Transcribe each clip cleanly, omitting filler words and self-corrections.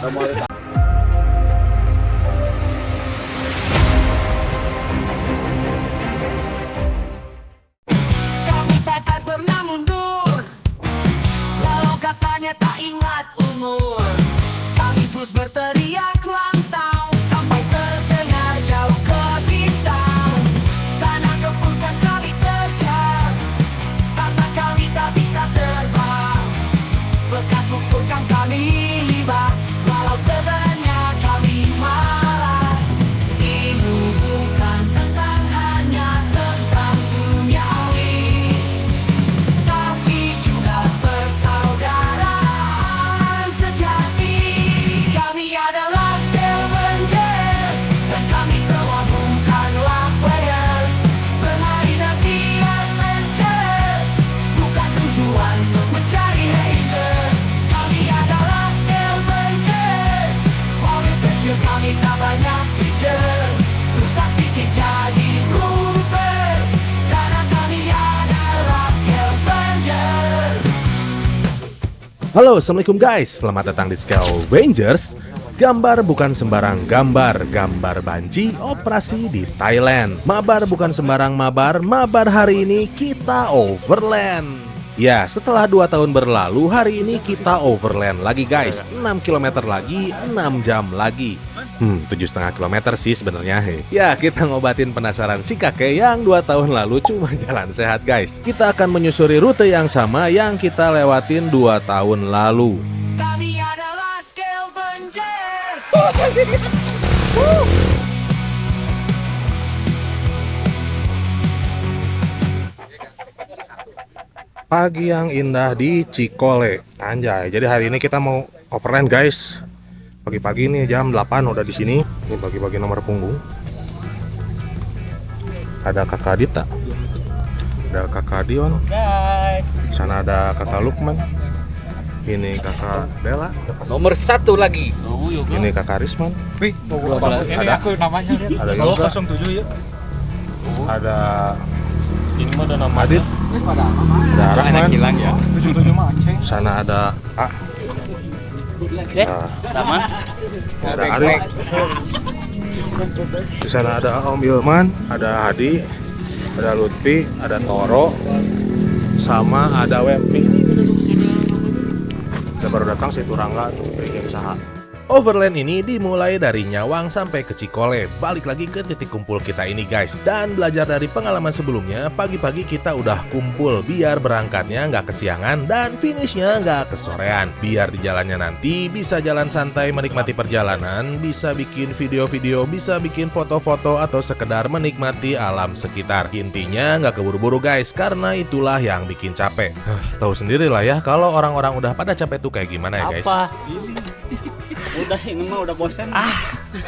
Kami tak pernah mundur, walau katanya tak ingat umur. Kami terus berteriak lantang sampai terdengar jauh ke bintang. Tanah kepulkan kami terjang, karena kami tak bisa terbang. Berkat pulkan kami libas, walau sebenarnya kami malas. Ini bukan tentang hanya tentang duniawi, tapi juga persaudaraan sejati. Kami adalah Scavengers, dan kami semua bukanlah players. Bermarinasi adventures, bukan tujuan untuk mencari haters. Kami adalah Scavengers, mobil kecil kami tak banyak features. Rusak sedikit jadi roopers, karena kami adalah Scavengers. Halo, assalamualaikum guys. Selamat datang di Scavengers. Gambar bukan sembarang gambar, gambar banci operasi di Thailand. Mabar bukan sembarang mabar, mabar hari ini kita overland. Ya, setelah 2 tahun berlalu, hari ini kita overland lagi guys. 6 km lagi, 6 jam lagi. 7,5 km sih sebenarnya. Ya, kita ngobatin penasaran si kakek yang 2 tahun lalu cuma jalan sehat guys. Kita akan menyusuri rute yang sama yang kita lewatin 2 tahun lalu. Kami adalah Scavengers. Pagi yang indah di Cikole. Anjay, jadi hari ini kita mau overland guys. Pagi-pagi nih jam 8 udah di sini. Ini bagi-bagi nomor punggung. Ada Kakak Dita. Ada Kakak Dion. Guys, Sana ada Kakak Lukman. Ini Kakak Dela. nomor 1 lagi. Ini Kakak Risman. Ini aku namanya lihat. Ada Yoga. 07 ya. Ada Ini mah ada nama Adit. Ada Rahman. hilang ya. 77 mah Aceh. Sana ada A. Nah, Sama. ada Arif. Di sana ada Om Ilman, ada Hadi, ada Lutfi, ada Toro, sama ada Wempi. Kita baru datang situ Rangga tuh bikin usaha. Overland ini dimulai dari Nyawang sampai ke Cikole. Balik lagi ke titik kumpul kita ini guys. Dan belajar dari pengalaman sebelumnya, pagi-pagi kita udah kumpul biar berangkatnya nggak kesiangan dan finishnya nggak kesorean. Biar di jalannya nanti bisa jalan santai menikmati perjalanan, bisa bikin video-video, bisa bikin foto-foto atau sekedar menikmati alam sekitar. Intinya nggak keburu-buru guys, karena itulah yang bikin capek. Tahu sendiri lah ya kalau orang-orang udah pada capek tuh kayak gimana ya guys. Udah ini mah udah bosen.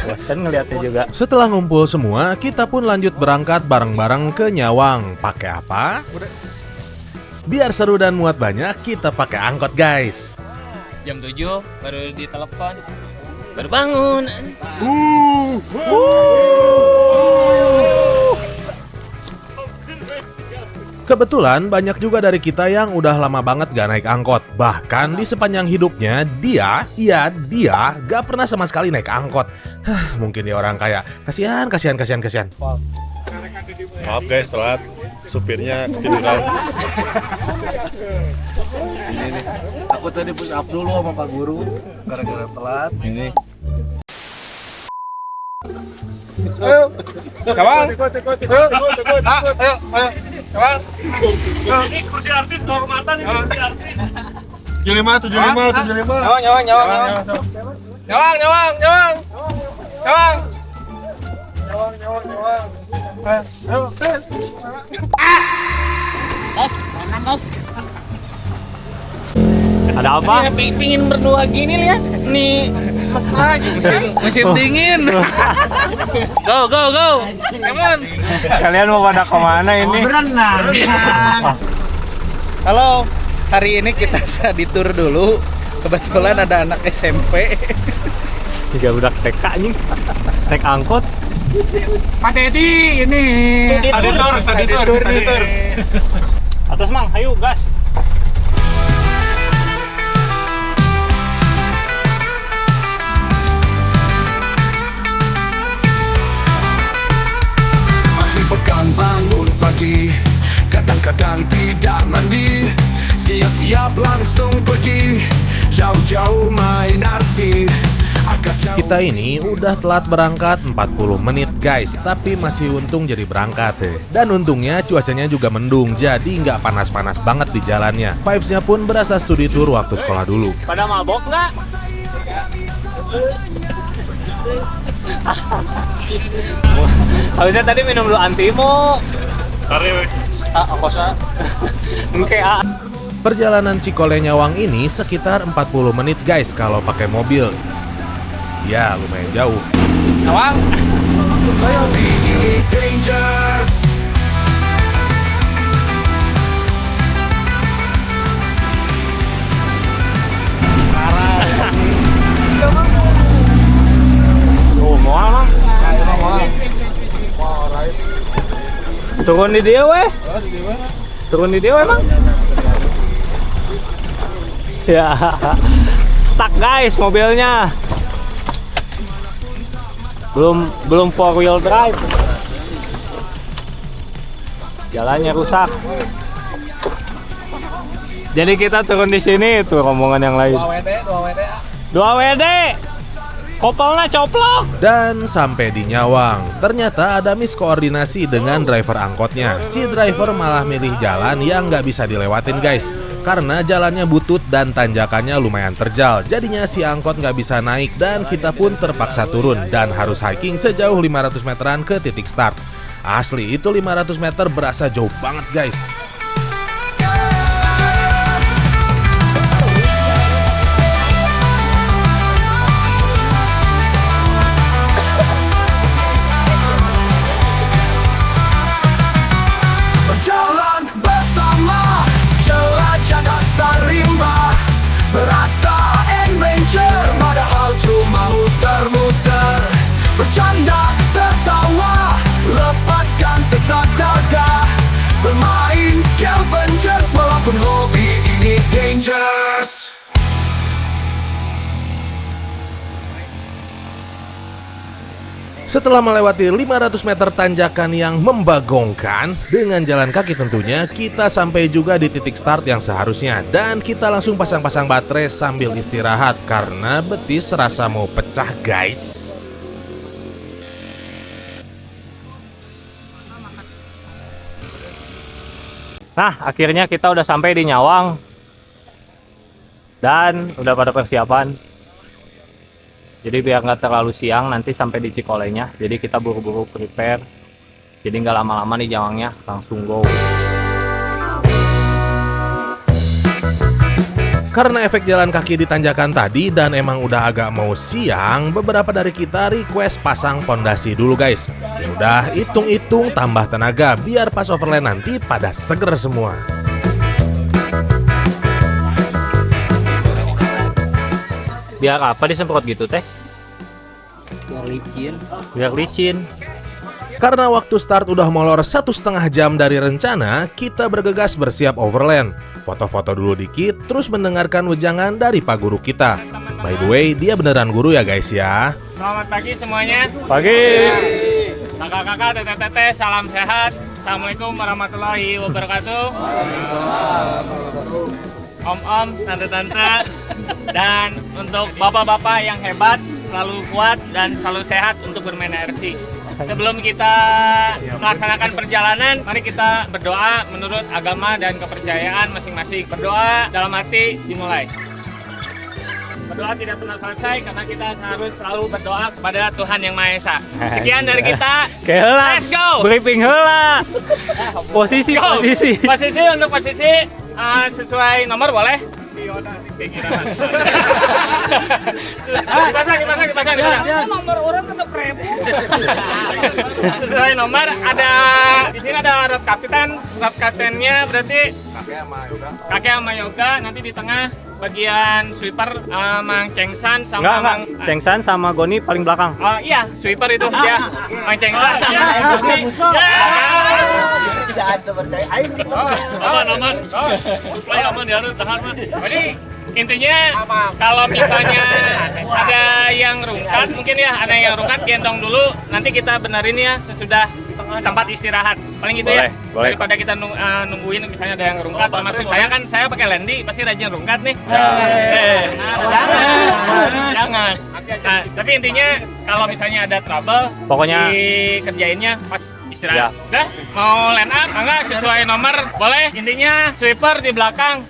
Bosen ngeliatnya juga. Setelah ngumpul semua, kita pun lanjut berangkat bareng-bareng ke Nyawang. Pakai apa? Biar seru dan muat banyak, kita pakai angkot guys. Jam 7 baru ditelepon. Baru bangun. Kebetulan banyak juga dari kita yang udah lama banget gak naik angkot. Bahkan di sepanjang hidupnya dia gak pernah sama sekali naik angkot. Mungkin dia orang kaya. Kasihan. Maaf guys, telat. Supirnya ketiduran. Ini nih, aku tadi push up dulu sama Pak Guru gara-gara telat. Ini. Ayo, Kawan. ikut. Ayo. Kawan. Ini kursi artis kalau kematan ini kursi artis. 75. Nyawang. Ayo. Ada apa? Pingin berdua gini lihat. Nih mesra gitu. Musim dingin. Go. Come on. Kalian mau pada kemana ini? Berenang. Halo, hari ini kita study tour dulu. Kebetulan ada anak SMP. Tiga budak TK nih. Naik angkot. Pak Dedi ini. Study tour. Atas Mang, ayo gas. yang tidak mandi. Siap-siap langsung pergi, jauh-jauh main arsip. Kita ini udah telat berangkat 40 menit guys, tapi masih untung jadi berangkat deh. Dan untungnya cuacanya juga mendung, jadi nggak panas-panas banget di jalannya. Vibes-nya pun berasa studi tour waktu sekolah dulu. Pada mabok nggak? Harusnya tadi minum dulu Antimo. Oke, Perjalanan Cikole Nyawang ini sekitar 40 menit guys kalau pakai mobil. Ya, lumayan jauh. Nyawang. Dangerous. Oh, moal mang. Turun di dia weh. Turun di dia weh mang. Ya, stuck guys mobilnya. Belum 4 wheel drive. Jalannya rusak. Jadi kita turun di sini tuh rombongan yang lain. 2 WD. Kopelnya coplok. Dan sampai di Nyawang, ternyata ada miskoordinasi dengan driver angkotnya. Si driver malah milih jalan yang nggak bisa dilewatin guys, karena jalannya butut dan tanjakannya lumayan terjal. Jadinya si angkot nggak bisa naik dan kita pun terpaksa turun dan harus hiking sejauh 500 meteran ke titik start. Asli itu 500 meter berasa jauh banget guys. Berjalan bersama, jelajah dasar rimba. Berasa adventure, padahal cuma muter-muter. Bercanda, tertawa, lepaskan sesak dadah. Bermain scavengers, walaupun hobi ini dangerous. Setelah melewati 500 meter tanjakan yang membagongkan, dengan jalan kaki tentunya, kita sampai juga di titik start yang seharusnya. Dan kita langsung pasang-pasang baterai sambil istirahat, karena betis serasa mau pecah guys. Nah, akhirnya kita udah sampai di Nyawang. Dan udah pada persiapan. Jadi biar nggak terlalu siang nanti sampai di Cikolenya. Jadi kita buru-buru prepare. Jadi nggak lama-lama nih Nyawangnya, langsung go. Karena efek jalan kaki di tanjakan tadi dan emang udah agak mau siang, beberapa dari kita request pasang pondasi dulu guys. Ya udah, hitung-hitung tambah tenaga biar pas overland nanti pada seger semua. Biar apa disemprot gitu teh? Biar licin. Karena waktu start udah molor 1,5 jam dari rencana, kita bergegas bersiap overland. Foto-foto dulu dikit, terus mendengarkan wejangan dari Pak Guru kita. By the way, dia beneran guru ya guys ya. Selamat pagi semuanya. Pagi. Kakak-kakak, teteh-teteh, salam sehat. Assalamualaikum warahmatullahi wabarakatuh. Om-om, tante-tante, dan untuk bapak-bapak yang hebat, selalu kuat dan selalu sehat untuk bermain RC. Sebelum kita melaksanakan perjalanan, mari kita berdoa menurut agama dan kepercayaan masing-masing. Berdoa dalam hati dimulai. Berdoa tidak pernah selesai karena kita harus selalu berdoa kepada Tuhan Yang Maha Esa. Sekian dari kita. Let's go. Briefing heula. Posisi. Posisi untuk posisi sesuai nomor boleh? Dipasang. Nomor orang tetap 1000. Sesuai nomor ada di sini ada road kaptennya berarti kakek sama yoga, nanti di tengah bagian sweeper Mang Chengsan sama Mang Chengsan sama Goni paling belakang. Oh iya, sweeper itu ya. Mang Chengsan sama Goni. Jangan percaya aing Aman. Supply aman ya harus tahan mah. Jadi intinya kalau misalnya ada yang rungkat, mungkin ya ada yang rungkat gendong dulu, nanti kita benerin ya sesudah tempat istirahat. Paling gitu ya. Boleh. Daripada kita nungguin misalnya ada yang rungkat. Maksud saya kan saya pakai Lendi pasti rajin rungkat nih. Jangan. Nah, tapi intinya kalau misalnya ada trouble, Pokoknya dikerjainnya pas istirahat. Ya. Udah, mau line up, enggak sesuai nomor, boleh. Intinya sweeper di belakang,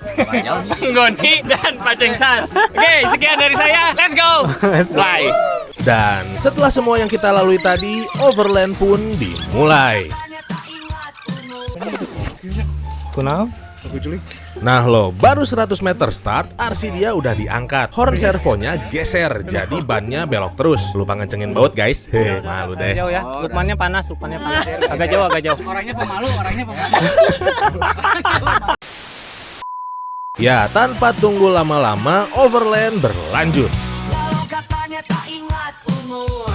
Goni dan Pak Cengsan. Oke, sekian dari saya. Let's go. Bye. Dan setelah semua yang kita lalui tadi, overland pun dimulai. Kunal? Nah lo, baru 100 meter start, RC dia udah diangkat. Horn servonya geser, jadi bannya belok terus. Lupa ngecengin baut guys. Heh, malu deh. Jauh ya. Lukmannya panas. Agak jauh. Orangnya pemalu. Ya, tanpa tunggu lama-lama, overland berlanjut. Walau katanya tak ingat umur,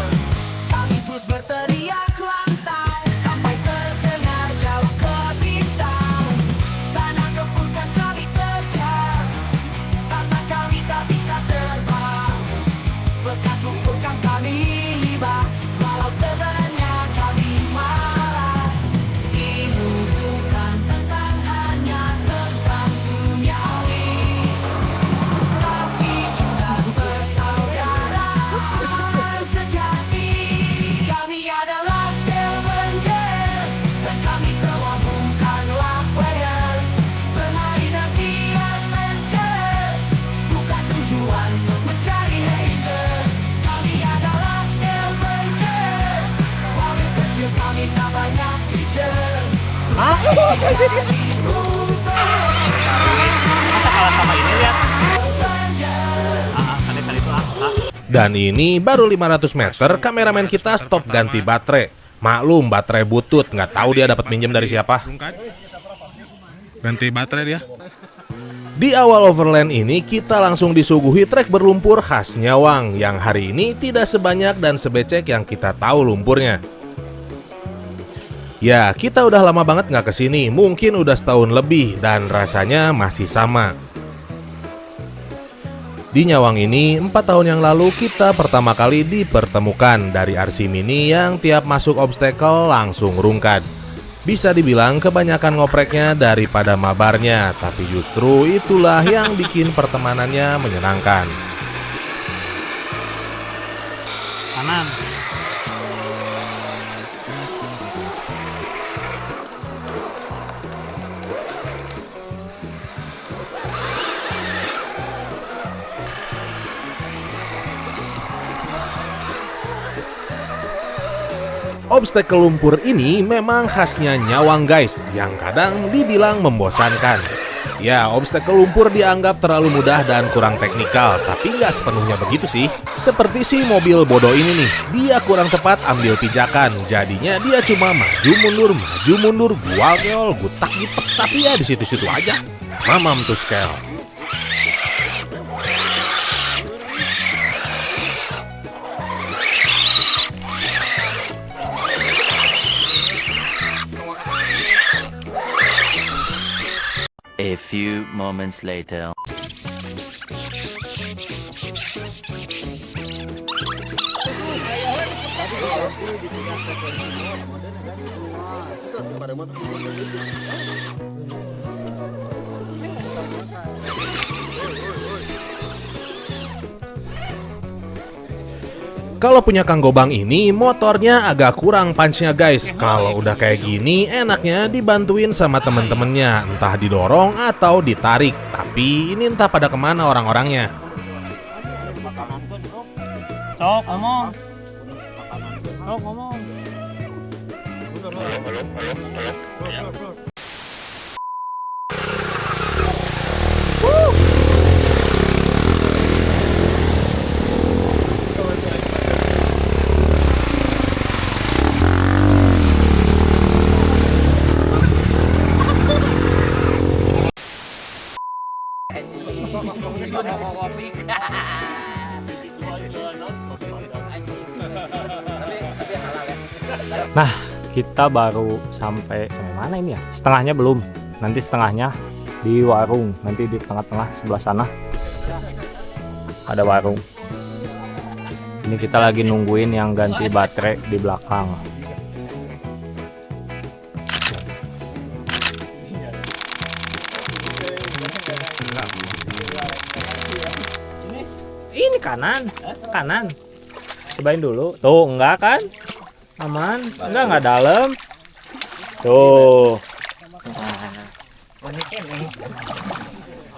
kami terus berteriak lantang sampai terdengar jauh ke bintang. Tanah kepulkan kami terjang, karena kami tak bisa terbang. Berkat lumpurkan kami libas, walau sebenarnya kami malas. Ini bukan tentang hanya tentang duniawi, tapi juga persaudaraan sejati. Kami adalah Scavengers, dan kami semua bukanlah players. Bermainasi adventures, bukan tujuan untuk mencari haters. Kami adalah Scavengers, walau kecil kami tak banyak features. Masa kalah sama ini lihat. Kali itu Dan ini baru 500 meter, kameramen kita stop ganti baterai. Maklum, baterai butut, nggak tahu dia dapat minjem dari siapa. Ganti baterai dia. Di awal overland ini, kita langsung disuguhi trek berlumpur khas Nyawang, yang hari ini tidak sebanyak dan sebecek yang kita tahu lumpurnya. Ya, kita udah lama banget nggak kesini, mungkin udah setahun lebih, dan rasanya masih sama. Di Nyawang ini, 4 tahun yang lalu kita pertama kali dipertemukan dari RC Mini yang tiap masuk obstacle langsung rungkat. Bisa dibilang kebanyakan ngopreknya daripada mabarnya, tapi justru itulah yang bikin pertemanannya menyenangkan. kanan. Obstacle lumpur ini memang khasnya Nyawang guys, yang kadang dibilang membosankan. Ya, obstacle lumpur dianggap terlalu mudah dan kurang teknikal, tapi nggak sepenuhnya begitu sih. Seperti si mobil bodoh ini nih, dia kurang tepat ambil pijakan, jadinya dia cuma maju mundur, gual keol, gutak gitek, tapi ya di situ-situ aja. Mamam tuh scale. A few moments later. Kalau punya Kang Gobang ini, motornya agak kurang punch-nya guys. Kalau udah kayak gini, enaknya dibantuin sama temen-temennya, entah didorong atau ditarik. Tapi ini entah pada kemana orang-orangnya. Sok ngomong. Sok ngomong. Nah, kita baru sampai mana ini ya? Setengahnya belum. Nanti setengahnya di warung. Nanti di tengah-tengah sebelah sana ada warung. Ini kita lagi nungguin yang ganti baterai di belakang. Ini kanan, kanan. Cobain dulu. Tuh, enggak kan? Aman. Enggak dalam. Tuh.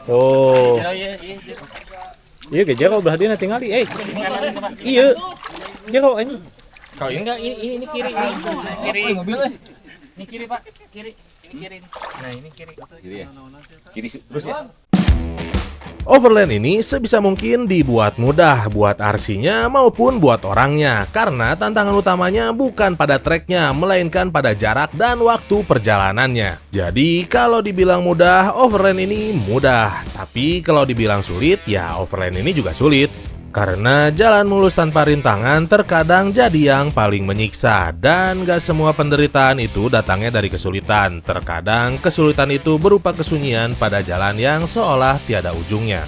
Tuh. Iya, kejar kalau belah dia tinggal di. Iya. Dia kalau ini. Kalau ini enggak, ini kiri. Kiri. Ini kiri, Pak. Kiri. Ini kiri. Nah, ini kiri. Kiri terus ya. Overland ini sebisa mungkin dibuat mudah buat RC-nya maupun buat orangnya, karena tantangan utamanya bukan pada treknya, melainkan pada jarak dan waktu perjalanannya. Jadi kalau dibilang mudah, Overland ini mudah. Tapi kalau dibilang sulit, ya Overland ini juga sulit. Karena jalan mulus tanpa rintangan terkadang jadi yang paling menyiksa. Dan gak semua penderitaan itu datangnya dari kesulitan. Terkadang kesulitan itu berupa kesunyian pada jalan yang seolah tiada ujungnya.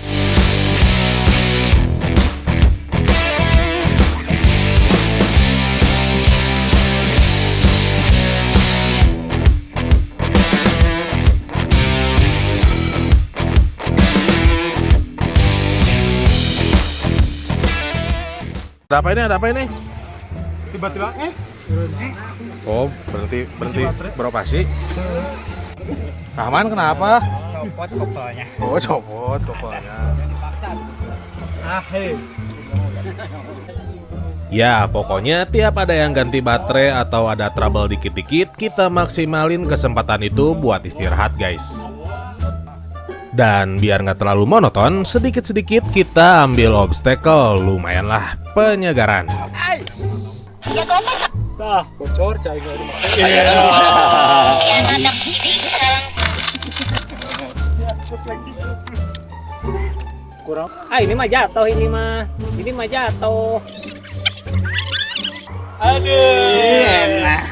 Ada apa ini? Tiba-tiba Oh, berhenti beroperasi. Rahman kenapa? Copot kopelnya. Oh, copot kopelnya. Ya, pokoknya tiap ada yang ganti baterai atau ada trouble dikit-dikit, kita maksimalin kesempatan itu buat istirahat, guys. Dan biar nggak terlalu monoton, sedikit-sedikit kita ambil obstacle, lumayanlah penyegaran. Bocor cai Kurang. Ini mah jatuh ini mah. Ini mah jatuh. Aduh, enak.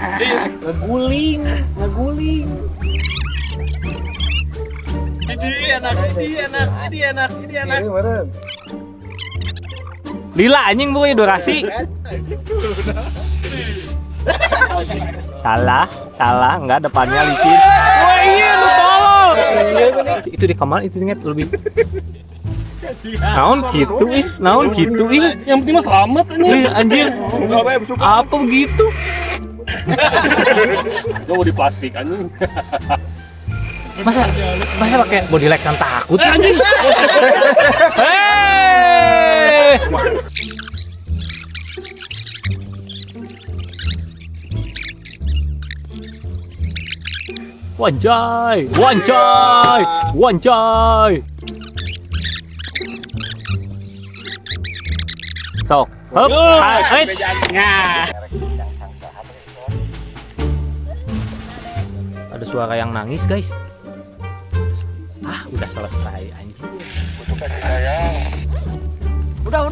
Ngeguling. Ini enak. Lila anjing bukannya durasi. Salah, enggak depannya licin. Wah iya lu tolol. Itu di kamar itu inget lebih. Naon gitu ih. Yang penting mah selamat Ih, anjir. Apa begitu? Coba diplastik anjing. Masa pakai body light kan takut anjing. Wanjai. Sok, hop, hai. Ada suara yang nangis, guys. Udah selesai anjing. Udah.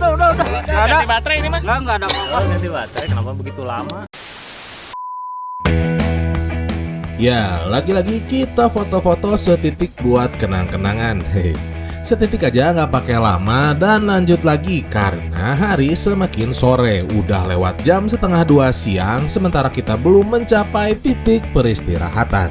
Ganti baterai ini mah. Enggak ada apa-apa ganti baterai. Kenapa begitu lama? Ya, lagi-lagi kita foto-foto setitik buat kenang-kenangan. Hehe. Setitik aja nggak pakai lama dan lanjut lagi karena hari semakin sore. Udah lewat jam 1:30 siang sementara kita belum mencapai titik peristirahatan.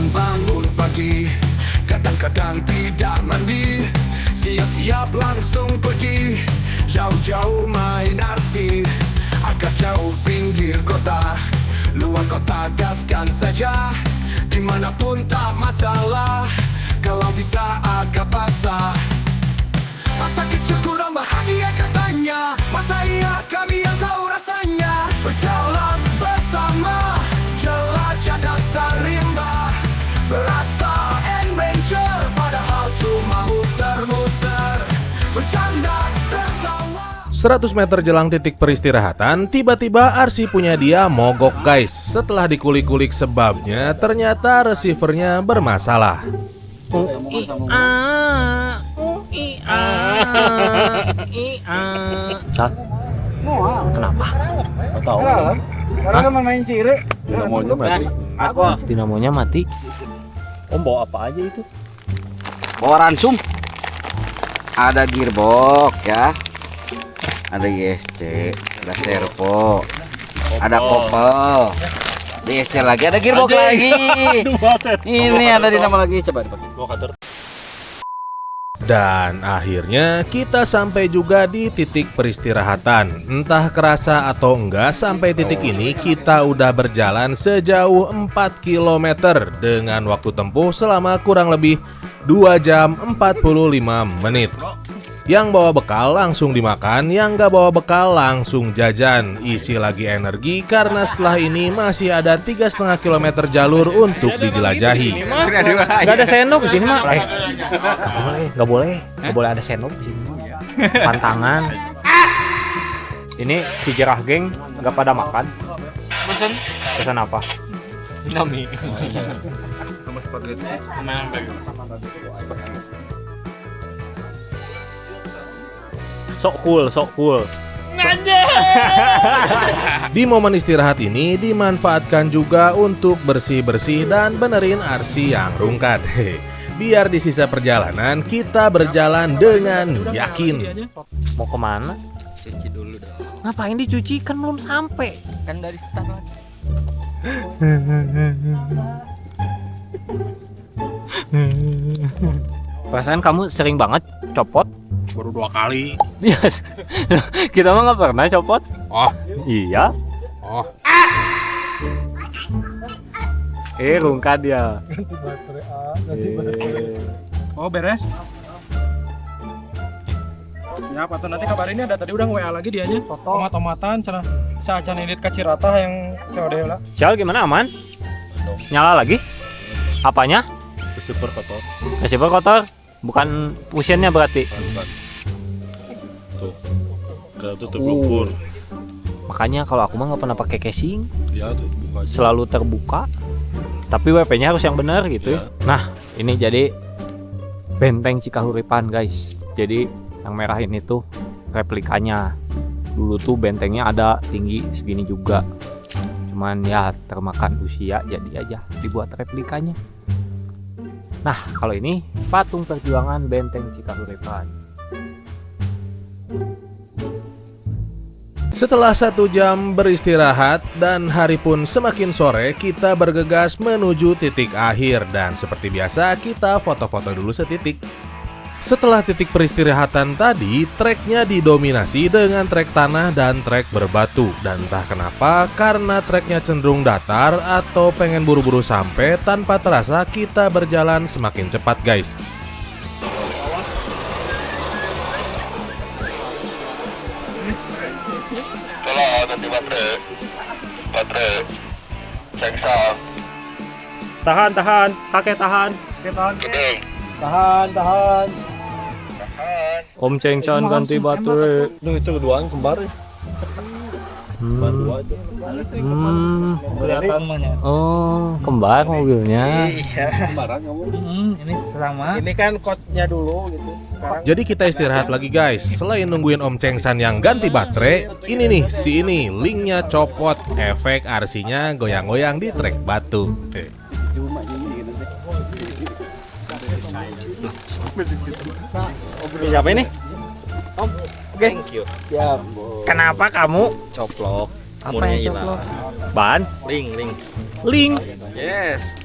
Bangun pagi, kadang-kadang tidak mandi, siap-siap langsung pergi, jauh-jauh main RC, agak jauh pinggir kota, luar kota gaskan saja, dimanapun tak masalah, kalau bisa agak basah. Masa kecil kurang bahagia katanya, masa iya kami yang tahu rasanya, berjalan bersama, jelajah dasar rimba, berasa adventure, padahal cuma muter-muter, bercanda tertawa. 100 meter jelang titik peristirahatan, tiba-tiba RC punya dia mogok, guys. Setelah dikulik-kulik sebabnya, ternyata receivernya bermasalah. Kenapa? Tahu. Orang kan main sire. Dinamonya mati. Dinamonya mati. Om bawa apa aja itu? bawa ransum. Ada gearbox ya. Ada ISC, ada servo, ada kopel. Di ISC lagi ada gearbox lagi. Ini ada dinamo lagi, coba dipakai. Dan akhirnya kita sampai juga di titik peristirahatan. Entah kerasa atau enggak, sampai titik ini kita udah berjalan sejauh 4 km dengan waktu tempuh selama kurang lebih 2 jam 45 menit. Yang bawa bekal langsung dimakan, yang gak bawa bekal langsung jajan. Isi lagi energi karena setelah ini masih ada 3,5 km jalur untuk dijelajahi. Gak ada sendok di sini mah. Gak boleh ada sendok di sini. Pantangan. Ini Cijerah geng gak pada makan. Pesan apa? Indomie. Sok cool. Di momen istirahat ini dimanfaatkan juga untuk bersih-bersih dan benerin RC yang rungkat. Biar di sisa perjalanan kita berjalan dengan yakin. Mau kemana? Cuci dulu dong. Ngapain dicuci? Kan belum sampai. Kan dari start lagi. Perasaan kamu sering banget copot? Baru 2 kali. Yes. Kita mah nggak pernah copot. Oh, Iya. oh. Rungkat dia. Oh beres. Siap atau nanti kabarin ya, ada tadi udah WA lagi dianya. Tomat-tomatan cenah saacan edit ka Cirata yang COD lah. Cal gimana, aman? Nyala lagi? Apanya? Super kotor. Receiver kotor? Bukan fusionnya berarti. Tuh. Udah tuh terblokir. Makanya kalau aku mah nggak pernah pakai casing, Ya tuh buka aja. selalu terbuka. Tapi WP-nya harus yang benar gitu. Ya. Nah, ini jadi benteng Cikahuripan, guys. Jadi yang merah ini tuh replikanya. Dulu tuh bentengnya ada tinggi segini juga. Cuman ya termakan usia, jadi aja dibuat replikanya. Nah, kalau ini patung perjuangan benteng Cikahuripan. Setelah 1 jam beristirahat dan hari pun semakin sore, kita bergegas menuju titik akhir. Dan seperti biasa kita foto-foto dulu setitik. Setelah titik peristirahatan tadi, treknya didominasi dengan trek tanah dan trek berbatu. Dan entah kenapa, karena treknya cenderung datar atau pengen buru-buru sampai, tanpa terasa kita berjalan semakin cepat, guys. Tahan, kakek tahan. Tahan. Om Cengsan ganti baterai. Duh, itu keduaan kembar ya. Kelihatan mah ya. Oh, kembar mobilnya. Kembaran kamu. Ini sama. Ini kan coachnya dulu gitu. Sekarang Jadi kita istirahat lagi, guys. Selain nungguin Om Cengsan yang ganti baterai, ini nih, si ini, linknya copot. Efek RC-nya goyang-goyang di trek batu. Siapa ini? Om. Oke. Siap. Kenapa kamu? Coplok. Apa yang coplok? Ban? Link. Link. Yes.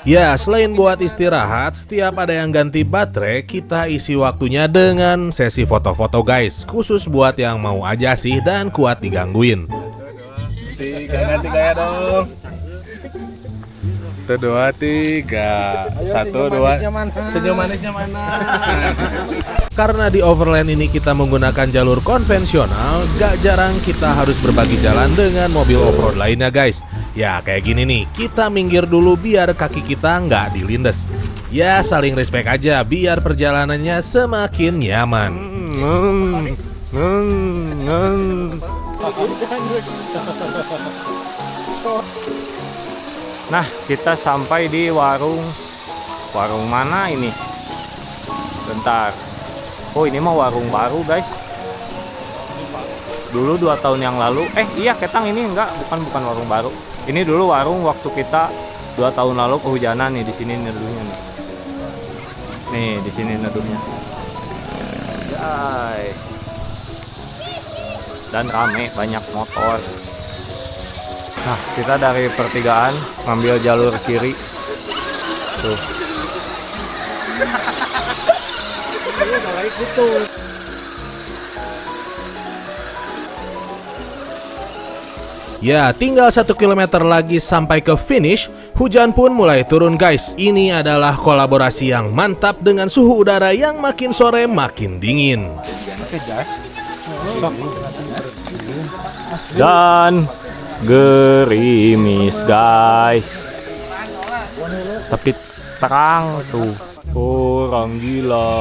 Ya, selain buat istirahat, setiap ada yang ganti baterai, kita isi waktunya dengan sesi foto-foto guys. Khusus buat yang mau aja sih dan kuat digangguin. Ganti kayak dong. 1, 2, 3. 1, 2. Senyum manisnya mana? Karena di overland ini kita menggunakan jalur konvensional, gak jarang kita harus berbagi jalan dengan mobil off-road lainnya guys. Ya kayak gini nih, kita minggir dulu biar kaki kita nggak dilindes. Ya saling respect aja biar perjalanannya semakin nyaman. Nah, kita sampai di warung mana ini? Bentar. Oh, ini mah warung baru, guys. Dulu 2 tahun yang lalu, iya Ketang, ini bukan warung baru. Ini dulu warung waktu kita 2 tahun lalu kehujanan nih, di sini neduhnya nih. Nih, di sini neduhnya. Guys. Dan rame, banyak motor. Nah, kita dari pertigaan ngambil jalur kiri. Tuh. Ya, tinggal 1 kilometer lagi sampai ke finish. Hujan pun mulai turun guys. Ini adalah kolaborasi yang mantap dengan suhu udara yang makin sore makin dingin. Dan gerimis guys, tapi terang tuh. Orang gila.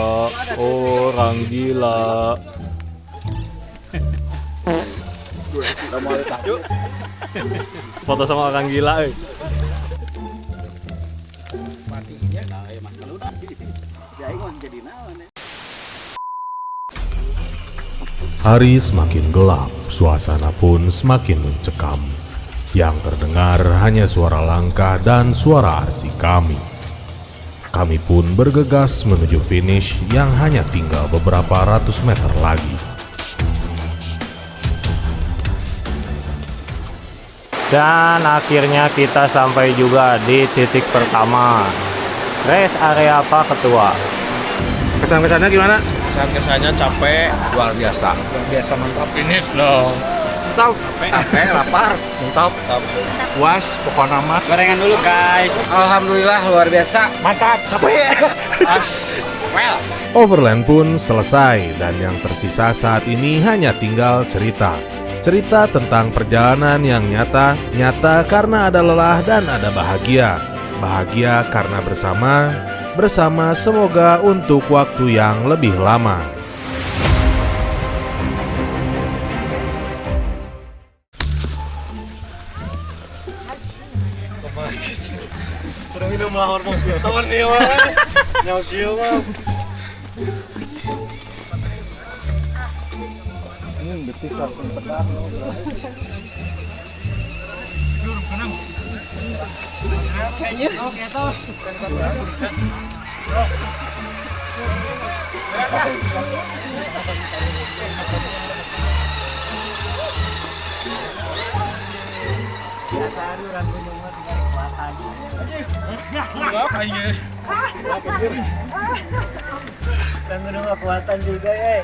Foto sama orang gila. Hari semakin gelap, suasana pun semakin mencekam. Yang terdengar hanya suara langkah dan suara RC kami. Kami pun bergegas menuju finish yang hanya tinggal beberapa ratus meter lagi. Dan akhirnya kita sampai juga di titik pertama. Rest area apa ketua? Kesan-kesannya gimana? Kesannya capek, luar biasa. Biasa mantap. Finish dong. Capek, lapar. Mantap. Puas, pokoknya mah. Gorengan dulu guys. Alhamdulillah luar biasa. Mantap. Capek. Well. Overland pun selesai dan yang tersisa saat ini hanya tinggal cerita. Cerita tentang perjalanan yang nyata karena ada lelah dan ada bahagia. Bahagia karena bersama semoga untuk waktu yang lebih lama. Udah minum lah hormon piton nih mah. Nyokil mah. Betis langsung pedang. Kekuatan juga ya.